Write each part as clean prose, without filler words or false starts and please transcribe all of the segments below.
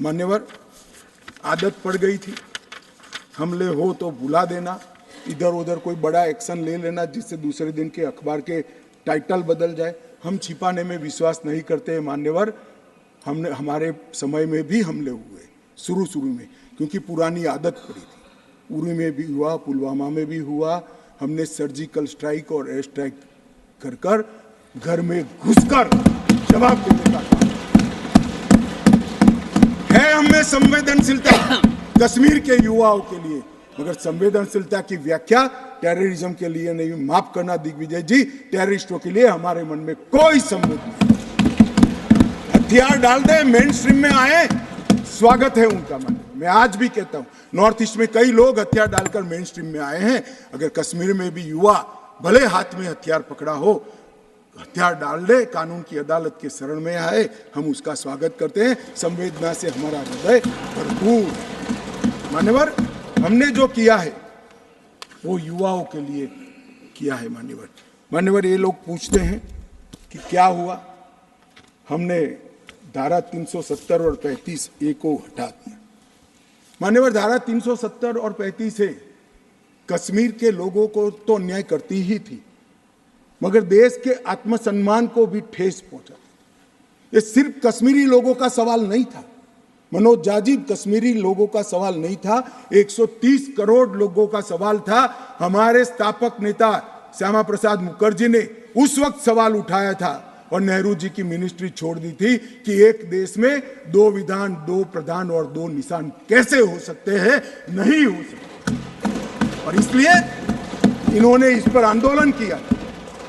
मान्यवर, आदत पड़ गई थी, हमले हो तो बुला देना, इधर उधर कोई बड़ा एक्शन ले लेना जिससे दूसरे दिन के अखबार के टाइटल बदल जाए। हम छिपाने में विश्वास नहीं करते हैं मान्यवर। हमने हमारे समय में भी हमले हुए शुरू में, क्योंकि पुरानी आदत पड़ी थी। उरी में भी हुआ, पुलवामा में भी हुआ। हमने सर्जिकल स्ट्राइक और एयर स्ट्राइक कर कर घर में घुसकर जवाब देने का काम है। हमें संवेदनशीलता कश्मीर के युवाओं के लिए, मगर संवेदनशीलता की व्याख्या टेररिज्म के लिए नहीं। माफ करना दिग्विजय जी, टेररिस्टों के लिए हमारे मन में कोई संवेद नहीं। हथियार डाल दे, मेन स्ट्रीम में आए, स्वागत है उनका। मैं आज भी कहता हूं, नॉर्थ ईस्ट में कई लोग हथियार डालकर मेन स्ट्रीम में आए हैं। अगर कश्मीर में भी युवा भले हाथ में हथियार पकड़ा हो, हथियार डाल दे, कानून की अदालत के शरण में आए, हम उसका स्वागत करते हैं। संवेदना से हमारा हृदय भरपूर। मान्यवर, हमने जो किया है वो युवाओं के लिए किया है। मान्यवर, ये लोग पूछते हैं कि क्या हुआ। हमने धारा 370 और 35A को हटा दिया। मान्यवर, धारा 370 और 35A कश्मीर के लोगों को तो अन्याय करती ही थी, मगर देश के आत्मसम्मान को भी ठेस पहुंचा। ये सिर्फ कश्मीरी लोगों का सवाल नहीं था, मनोज जाजिब, कश्मीरी लोगों का सवाल नहीं था, 130 करोड़ लोगों का सवाल था। हमारे स्थापक नेता श्यामा प्रसाद मुखर्जी ने उस वक्त सवाल उठाया था और नेहरू जी की मिनिस्ट्री छोड़ दी थी कि एक देश में 2 विधान, 2 प्रधान और 2 निशान कैसे हो सकते हैं, नहीं हो सकते। और इसलिए इन्होंने इस पर आंदोलन किया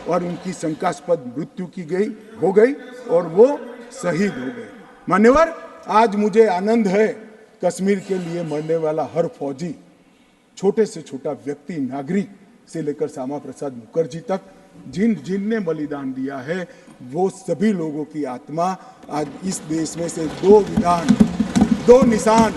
और उनकी शंकास्पद मृत्यु हो गई और वो शहीद हो गए। मान्यवर, आज मुझे आनंद है, कश्मीर के लिए मरने वाला हर फौजी, छोटे से छोटा व्यक्ति, नागरिक से लेकर श्यामा प्रसाद मुखर्जी तक, जिनने बलिदान दिया है, वो सभी लोगों की आत्मा आज इस देश में से 2 विधान, 2 निशान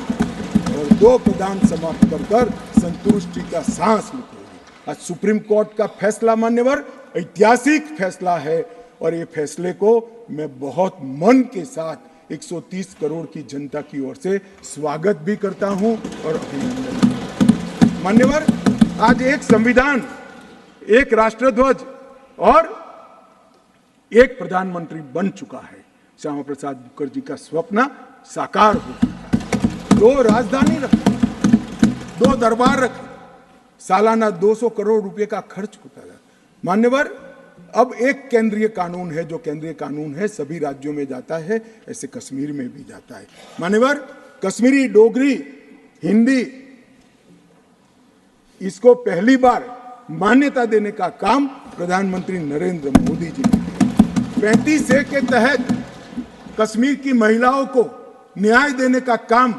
और 2 प्रधान समाप्त कर संतुष्टि का सांस लेगी। आज सुप्रीम कोर्ट का फैसला मान्यवर ऐतिहासिक फैसला है और ये फैसले को मैं बहुत मन के साथ 130 करोड़ की जनता की ओर से स्वागत भी करता हूं और अभिनंदन। मान्यवर, आज एक संविधान, एक राष्ट्रध्वज और एक प्रधानमंत्री बन चुका है। श्यामा प्रसाद मुखर्जी का स्वप्न साकार हो चुका है। 2 राजधानी रखी, 2 दरबार रखे, सालाना 200 करोड़ रुपए का खर्च होता है। मान्यवर, अब एक केंद्रीय कानून है, जो केंद्रीय कानून है सभी राज्यों में जाता है, ऐसे कश्मीर में भी जाता है। मान्यवर, कश्मीरी, डोगरी, हिंदी, इसको पहली बार मान्यता देने का काम प्रधानमंत्री नरेंद्र मोदी जी ने। 35A के तहत कश्मीर की महिलाओं को न्याय देने का काम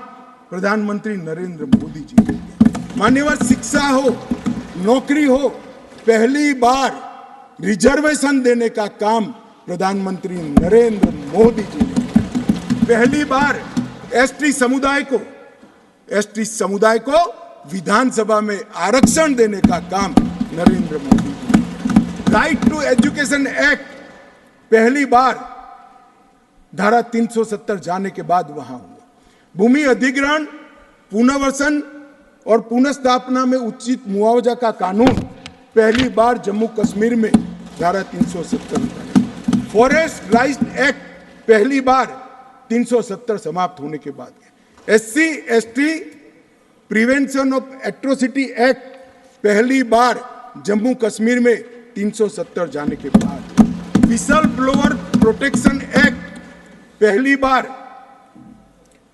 प्रधानमंत्री नरेंद्र मोदी जी ने। मान्यवर, शिक्षा हो, नौकरी हो, पहली बार रिजर्वेशन देने का काम प्रधानमंत्री नरेंद्र मोदी जी ने। पहली बार एसटी समुदाय को विधानसभा में आरक्षण देने का काम नरेंद्र मोदी जी ने। राइट टू एजुकेशन एक्ट पहली बार धारा 370 जाने के बाद वहां हुआ। भूमि अधिग्रहण, पुनर्वसन और पुनर्स्थापना में उचित मुआवजा का कानून पहली बार जम्मू कश्मीर में धारा 370। फॉरेस्ट राइट्स एक्ट पहली बार 370 समाप्त होने के बाद। SC/ST prevention of atrocity act पहली बार जम्मू कश्मीर में 370 जाने के बाद। विसल ब्लोअर प्रोटेक्शन एक्ट पहली बार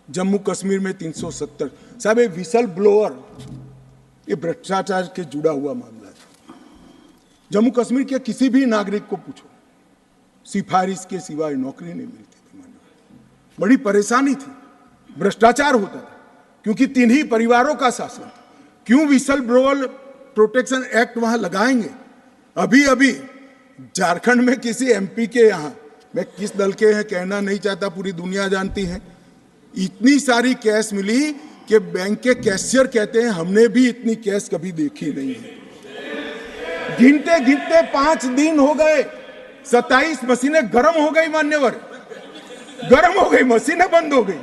जम्मू कश्मीर में 370। साहब, ये विसल ब्लोअर, ये भ्रष्टाचार के जुड़ा हुआ मामला है। जम्मू कश्मीर के किसी भी नागरिक को पूछो, सिफारिश के सिवाय नौकरी नहीं मिलती थी। बड़ी परेशानी थी, भ्रष्टाचार होता था, क्योंकि 3 ही परिवारों का शासन था। क्यों विसल ब्लोअर प्रोटेक्शन एक्ट वहां लगाएंगे? अभी झारखंड में किसी MP के यहाँ, मैं किस दल के हैं कहना नहीं चाहता, पूरी दुनिया जानती है, इतनी सारी कैश मिली कि बैंक के कैशियर कहते हैं हमने भी इतनी कैश कभी देखी नहीं है। गिनते 5 दिन हो गए, 27 मशीनें गर्म हो गई। मान्यवर, गर्म हो गई, मशीनें बंद हो गई।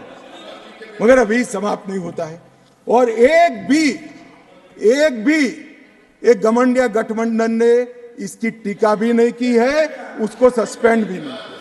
मगर अभी समाप्त नहीं होता है। और एक भी एक घमंडिया गठबंधन ने इसकी टीका भी नहीं की है, उसको सस्पेंड भी नहीं किया।